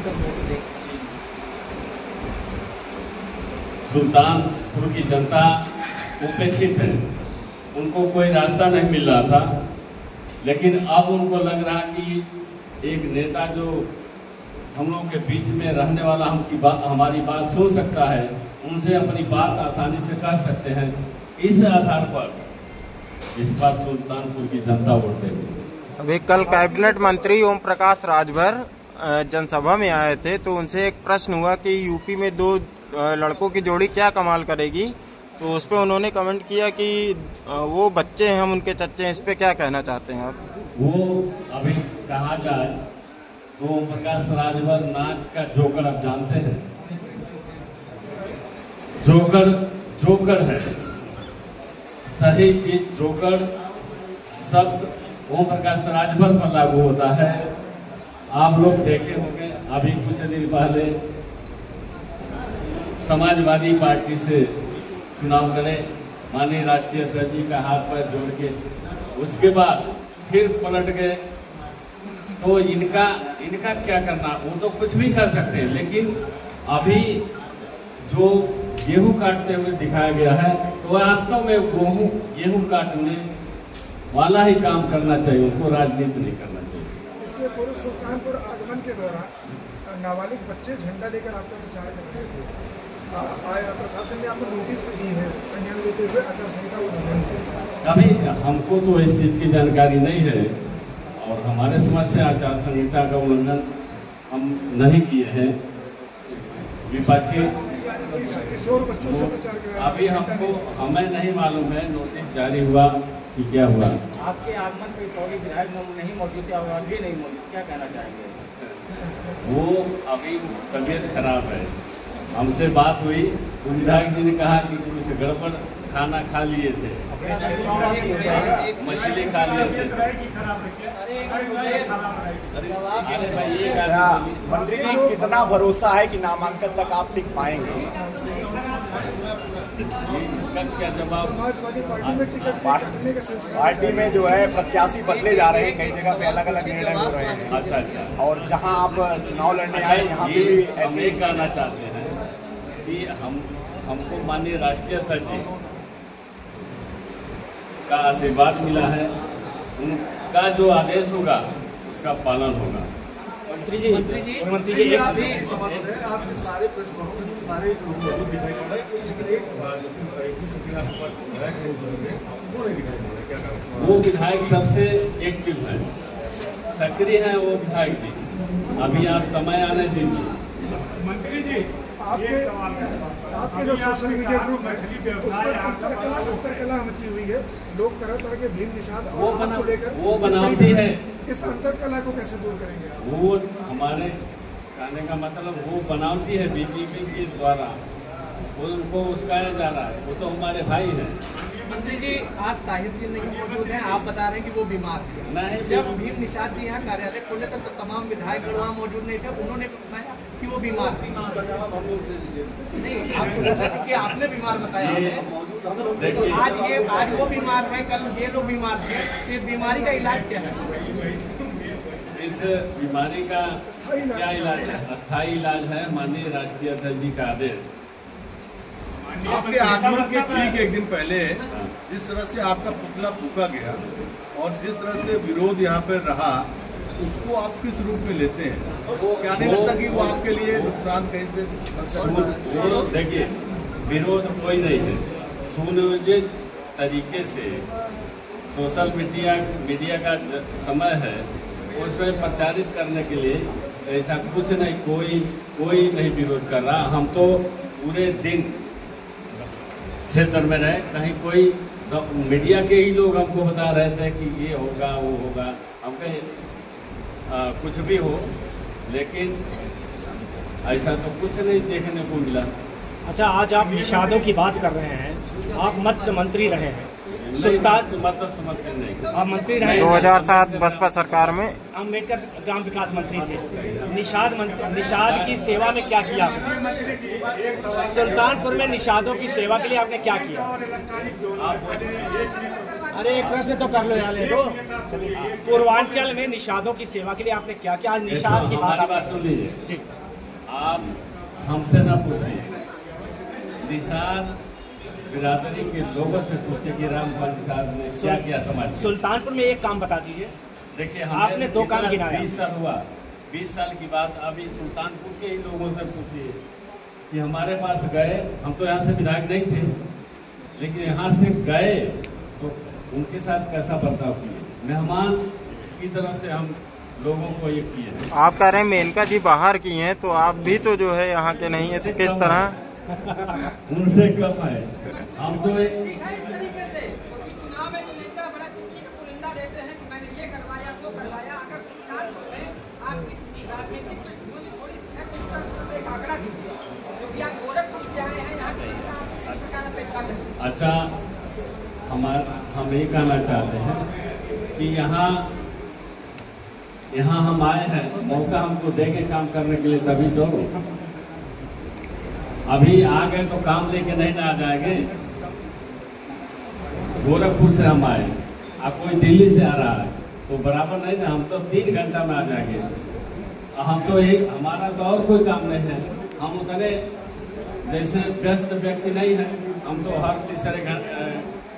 का वोट दे। सुल्तानपुर की जनता उपेक्षित है, उनको कोई रास्ता नहीं मिल रहा था, लेकिन अब उनको लग रहा कि एक नेता जो हम लोगों के बीच में रहने वाला हमारी बात सुन सकता है, उनसे अपनी बात आसानी से कह सकते हैं। इस आधार पर इस बार सुल्तानपुर की जनता वोट देगी। अभी कल कैबिनेट मंत्री ओम प्रकाश राजभर जनसभा में आए थे, तो उनसे एक प्रश्न हुआ कि यूपी में 2 लड़कों की जोड़ी क्या कमाल करेगी, तो उस पर उन्होंने कमेंट किया कि वो बच्चे हैं, हम उनके चच्चे हैं। इस पे क्या कहना चाहते हैं आप? वो अभी कहा जाए तो ओम प्रकाश राजभर नाच का जोकर आप जानते हैं, जोकर है, सही चीज जोकर शब्द ओम प्रकाश राजभर पर लागू होता है। आप लोग देखे होंगे अभी कुछ दिन पहले समाजवादी पार्टी से चुनाव करे, माननीय राष्ट्रीय अध्यक्ष जी का हाथ पैर जोड़ के, उसके बाद फिर पलट गए। तो इनका क्या करना, वो तो कुछ भी कर सकते हैं, लेकिन अभी जो गेहूं काटते हुए दिखाया गया है, तो वास्तव में गेहूं काटने वाला ही काम करना चाहिए, उनको राजनीति नहीं करना चाहिए। इससे पूर्व सुल्तानपुर आगमन के दौरान नाबालिग बच्चे झंडा लेकर आपका प्रचार कर रहे थे। प्रशासन ने आपको नोटिस भी दी है संज्ञान लेते हुए आचार संहिता उल्लंघन। अभी हमको तो इस चीज की जानकारी नहीं है, और हमारे समझ से आचार संहिता का उल्लंघन हम नहीं किए हैं। विपक्षी अभी हमें नहीं मालूम है नोटिस जारी हुआ कि क्या हुआ। आपके आगमन पे 100 विधायक नहीं मौजूद थे, और अभी नहीं मौजूद, क्या कहना चाहेंगे? वो अभी तबीयत खराब है, हमसे बात हुई तो विधायक जी ने कहा कि कुछ गड़बड़ खाना खा लिए थे, मछली खा लिए थे। अरे भाई ये मंत्री जी, कितना भरोसा है कि नामांकन तक आप टिक पाएंगे? इसका क्या जवाब? पार्टी में जो है प्रत्याशी बदले जा रहे हैं, कई जगह पे अलग अलग निर्णय हो रहे हैं। अच्छा। और जहां आप चुनाव लड़ने आए, यहाँ पे भी ऐसे कहना चाहते हैं कि हमको माननीय राष्ट्रीय अध्यक्ष जी का आशीर्वाद मिला है, उनका जो आदेश होगा उसका पालन होगा। मंत्री जी आप सारे प्रेस कॉन्फ्रेंस सारे लोग दिखाई पड़ रहे हैं, वो विधायक सबसे एक्टिव है, सक्रिय है वो विधायक जी। अभी आप समय आने दीजिए। मंत्री जी, आपके जो सोशल मीडिया ग्रुप है उस पर अंतरकला मची हुई है, लोग तरह तरह के भीम निषाद को लेकर वो बनावटी है। इस अंतरकला को कैसे दूर करेंगे? वो हमारे कहने का मतलब वो बनावटी है, बीजेपी के द्वारा उनको उस्काया जा रहा है, वो तो हमारे भाई हैं। मंत्री जी, आज ताहिर जी नहीं मौजूद हैं, आप बता रहे हैं कि वो बीमार हैं। जब भीम निषाद जी यहाँ कार्यालय खोले थे तो तमाम विधायक वहाँ मौजूद नहीं थे, उन्होंने बताया कि वो बीमार थे। नहीं, आपको कि आपने बीमार बताया हमें, तो आज वो बीमार है, कल ये लोग बीमार थे, तो इस बीमारी का इलाज क्या है? इस बीमारी का क्या इलाज है? अस्थायी इलाज है माननीय राष्ट्रीय अध्यक्ष जी का आदेश। आपके आगमन के ठीक एक दिन पहले जिस तरह से आपका पुतला फूका गया और जिस तरह से विरोध यहाँ पर रहा, उसको आप किस रूप में लेते हैं? क्या नहीं लगता कि वो आपके लिए नुकसान कहीं से? देखिए, विरोध कोई नहीं है, सुनियोजित तरीके से सोशल मीडिया का समय है, उसमें प्रचारित करने के लिए ऐसा कुछ नहीं, कोई नहीं विरोध कर रहा। हम तो पूरे दिन क्षेत्र में रहे, कहीं कोई तो मीडिया के ही लोग हमको बता रहे थे कि ये होगा वो होगा, हम कहीं कुछ भी हो, लेकिन ऐसा तो कुछ नहीं देखने को मिला। अच्छा, आज आप निषादों की बात कर रहे हैं, आप मत्स्य मंत्री रहे हैं, आप मंत्री रहे 2007 बसपा सरकार में, अम्बेडकर ग्राम विकास मंत्री थे। निषाद की सेवा में क्या किया आपने? सुल्तानपुर में निषादों की सेवा के लिए आपने क्या किया? अरे एक प्रश्न तो कर लो यार, ले दो। पूर्वांचल में निषादों की सेवा के लिए आपने क्या किया? आज निषाद की बात सुन लीजिए जी। आप हमसे ना पूछिए, निषाद बिरादरी के लोगों से पूछिए कि रामपाल निषाद ने क्या किया समाज में। सुल्तानपुर में एक काम बता दीजिए। देखिए आपने 2 काम गिनाया। 20 साल हुआ, 20 साल की बात अभी सुल्तानपुर के ही लोगों से पूछिए कि हमारे पास गए, हम तो यहाँ से विधायक नहीं थे, लेकिन यहाँ से गए तो उनके साथ कैसा बर्ताव किए, मेहमान की तरह से हम लोगों को ये किए। आप कह रहे हैं मेनका जी बाहर की हैं, तो आप भी तो जो है यहाँ के नहीं है, तो किस तरह? उनसे कम है हम तो इस तरीके से चुनाव में नेता बड़ा चिट्ठी का पुलिंदा देते हैं कि मैंने ये करवाया वो करवाया। अगर सुल्तानपुर में आपकी राजनीतिक पृष्ठभूमि थोड़ी सी है तो उसका एक आंकड़ा दीजिए, क्योंकि आप गोरखपुर से आए हैं, यहाँ की जनता आपसे किस प्रकार अपेक्षा करती है? अच्छा, हम ये कहना चाहते हैं कि यहाँ हम आए हैं, मौका हमको देंगे काम करने के लिए, तभी तो अभी आ गए तो काम लेके नहीं ना आ जाएंगे। गोरखपुर से हम आए, अब कोई दिल्ली से आ रहा है तो बराबर नहीं ना, हम तो 3 घंटा में आ जाएंगे। हम तो एक हमारा तो और कोई काम नहीं है, हम उतने जैसे व्यस्त व्यक्ति नहीं है, हम तो हर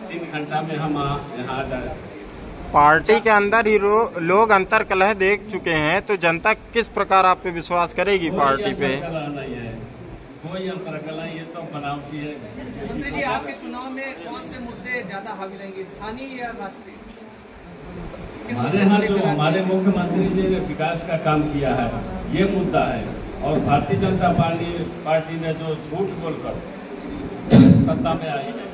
3 घंटा में हम यहाँ आ जाए। पार्टी के अंदर ही लोग अंतर कलह देख चुके हैं, तो जनता किस प्रकार आप पे विश्वास करेगी पार्टी पे? नहीं है, कोई अंतरकला, ये तो बनावटी है। मंत्री जी, आपके चुनाव में कौन से मुद्दे ज्यादा हावी रहेंगे, स्थानीय या राष्ट्रीय? हमारे यहाँ जो हमारे मुख्यमंत्री जी ने विकास का काम किया है, ये मुद्दा है। और भारतीय जनता पार्टी ने जो झूठ बोलकर सत्ता में आई है,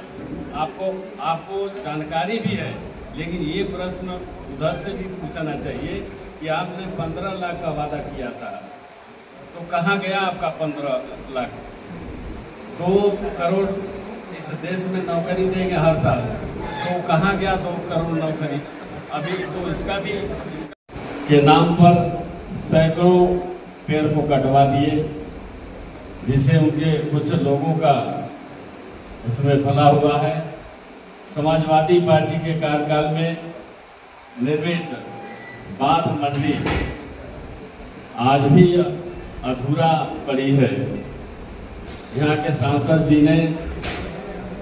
आपको जानकारी भी है, लेकिन ये प्रश्न उधर से भी पूछना चाहिए कि आपने 15 लाख का वादा किया था, तो कहाँ गया आपका 15 लाख? 2 करोड़ इस देश में नौकरी देंगे हर साल, तो कहाँ गया 2 करोड़ नौकरी? अभी तो इसका भी के नाम पर सैकड़ों पेड़ को कटवा दिए, जिससे उनके कुछ लोगों का उसमें भला हुआ है। समाजवादी पार्टी के कार्यकाल में निर्मित बांध मंडी आज भी अधूरा पड़ी है। यहाँ के सांसद जी ने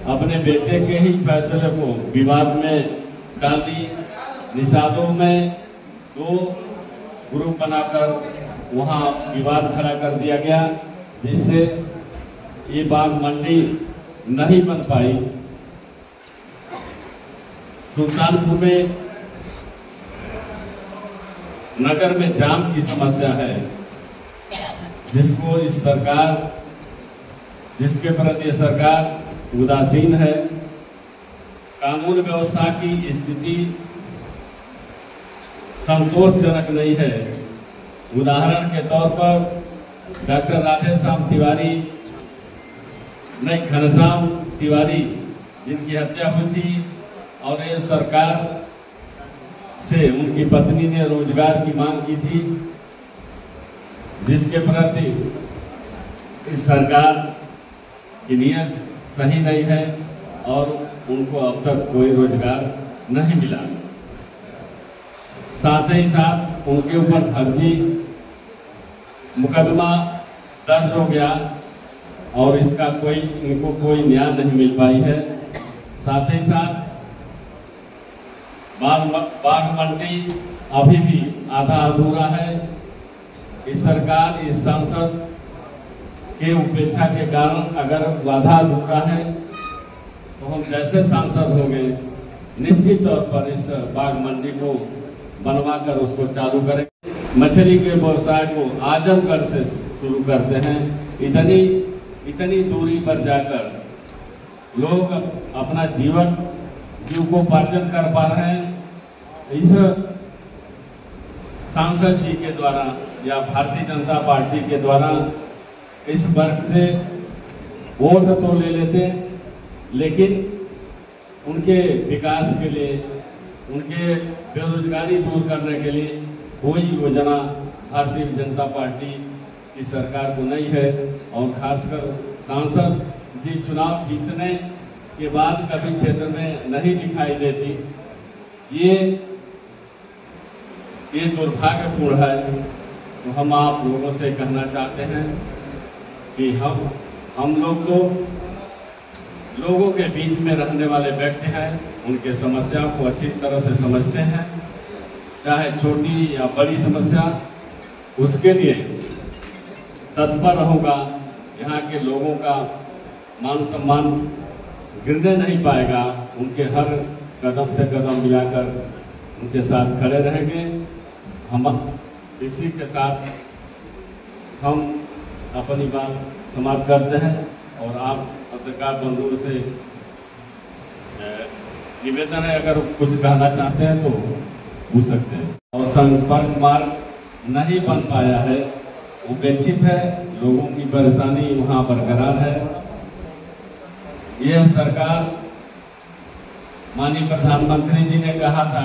अपने बेटे के ही फैसले को विवाद में डाल दी। निषादों में 2 ग्रुप बनाकर वहाँ विवाद खड़ा कर दिया गया, जिससे ये बाग मंडी नहीं बन पाई। सुल्तानपुर में नगर में जाम की समस्या है, जिसको इस सरकार, जिसके प्रति सरकार उदासीन है। कानून व्यवस्था की स्थिति संतोषजनक नहीं है। उदाहरण के तौर पर डॉक्टर राधेश्याम तिवारी, नहीं घनश्याम तिवारी, जिनकी हत्या हुई थी, और ये सरकार से उनकी पत्नी ने रोजगार की मांग की थी, जिसके प्रति इस सरकार की नीयत सही नहीं है और उनको अब तक कोई रोजगार नहीं मिला। साथ ही साथ उनके ऊपर फर्जी मुकदमा दर्ज हो गया और इसका इनको कोई न्याय नहीं मिल पाई है। साथ ही साथ बाग मंडी अभी भी आधा अधूरा है। इस सरकार, इस सांसद के उपेक्षा के कारण अगर आधा अधूरा है, तो हम जैसे सांसद होंगे निश्चित तौर पर इस बाग मंडी को बनवाकर उसको चालू करेंगे। मछली के व्यवसाय को आजमगढ़ से शुरू करते हैं। इतनी दूरी पर जाकर लोग अपना जीवकोपार्जन कर पा रहे हैं। इस सांसद जी के द्वारा या भारतीय जनता पार्टी के द्वारा इस वर्ग से वोट तो ले लेते, लेकिन उनके विकास के लिए, उनके बेरोजगारी दूर करने के लिए कोई योजना भारतीय जनता पार्टी की सरकार को नहीं है। और खासकर सांसद जी चुनाव जीतने के बाद कभी क्षेत्र में नहीं दिखाई देती। ये दुर्भाग्यपूर्ण है। तो हम आप लोगों से कहना चाहते हैं कि हम लोग तो लोगों के बीच में रहने वाले व्यक्ति हैं, उनके समस्याओं को अच्छी तरह से समझते हैं, चाहे छोटी या बड़ी समस्या, उसके लिए तत्पर रहूँगा। यहाँ के लोगों का मान सम्मान गिरने नहीं पाएगा। उनके हर कदम से कदम मिलाकर उनके साथ खड़े रहेंगे। हम इसी के साथ हम अपनी बात समाप्त करते हैं और आप पत्रकार बंधुओं से निवेदन है, अगर कुछ कहना चाहते हैं तो पूछ सकते हैं। और संपर्क मार्ग नहीं बन पाया है, उपेक्षित है, लोगों की परेशानी वहाँ बरकरार है। यह सरकार, माननीय प्रधानमंत्री जी ने कहा था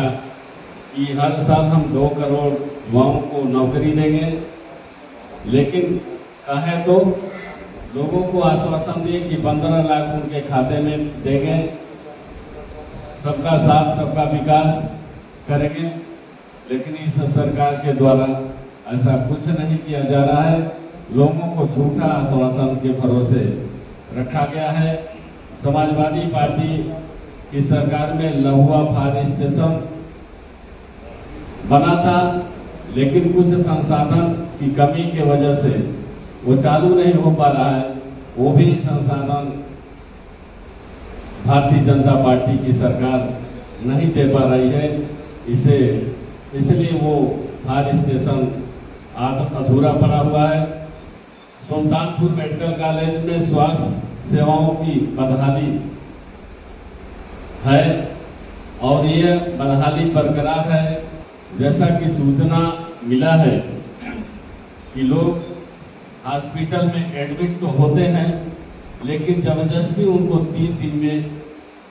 कि हर साल हम 2 करोड़ युवाओं को नौकरी देंगे, लेकिन कहे तो लोगों को आश्वासन दिए कि 15 लाख उनके खाते में देंगे, सबका साथ सबका विकास करेंगे, लेकिन इस सरकार के द्वारा ऐसा कुछ नहीं किया जा रहा है। लोगों को झूठा आश्वासन के भरोसे रखा गया है। समाजवादी पार्टी की सरकार में लहुआ फायर स्टेशन बना था, लेकिन कुछ संसाधन की कमी की वजह से वो चालू नहीं हो पा रहा है। वो भी संसाधन भारतीय जनता पार्टी की सरकार नहीं दे पा रही है। इसलिए वो फायर स्टेशन अधूरा पड़ा हुआ है। सुल्तानपुर मेडिकल कॉलेज में स्वास्थ्य सेवाओं की बदहाली है और ये बदहाली बरकरार है। जैसा कि सूचना मिला है कि लोग हॉस्पिटल में एडमिट तो होते हैं, लेकिन जबरदस्ती उनको 3 दिन में,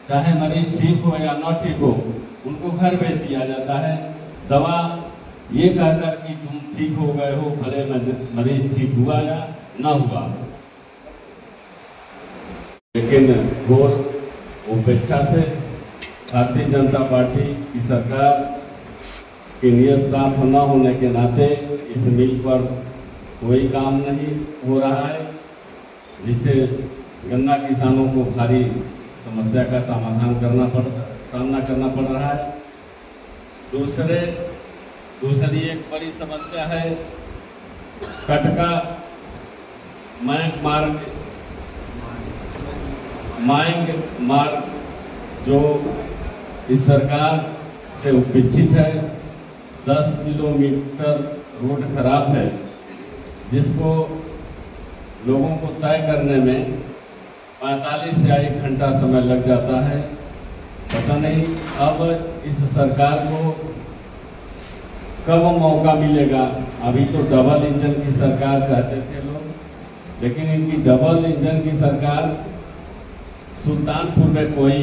चाहे मरीज ठीक हो या न ठीक हो, उनको घर भेज दिया जाता है। दवा ये कहकर कि तुम ठीक हो गए हो, भले मरीज ठीक हुआ या ना हुआ, लेकिन घोर उपेक्षा से भारतीय जनता पार्टी की सरकार की नीयत साफ न होने के नाते इस मिल पर कोई काम नहीं हो रहा है, जिससे गन्ना किसानों को भारी समस्या का सामना करना पड़ रहा है। दूसरी एक बड़ी समस्या है कटका माइंग मार्ग, जो इस सरकार से उपेक्षित है। 10 किलोमीटर रोड खराब है, जिसको लोगों को तय करने में 45 या 1 घंटा समय लग जाता है। पता नहीं अब इस सरकार को कब मौका मिलेगा। अभी तो डबल इंजन की सरकार कहते थे लोग, लेकिन इनकी डबल इंजन की सरकार सुल्तानपुर में कोई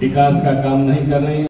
विकास का काम नहीं कर रही है।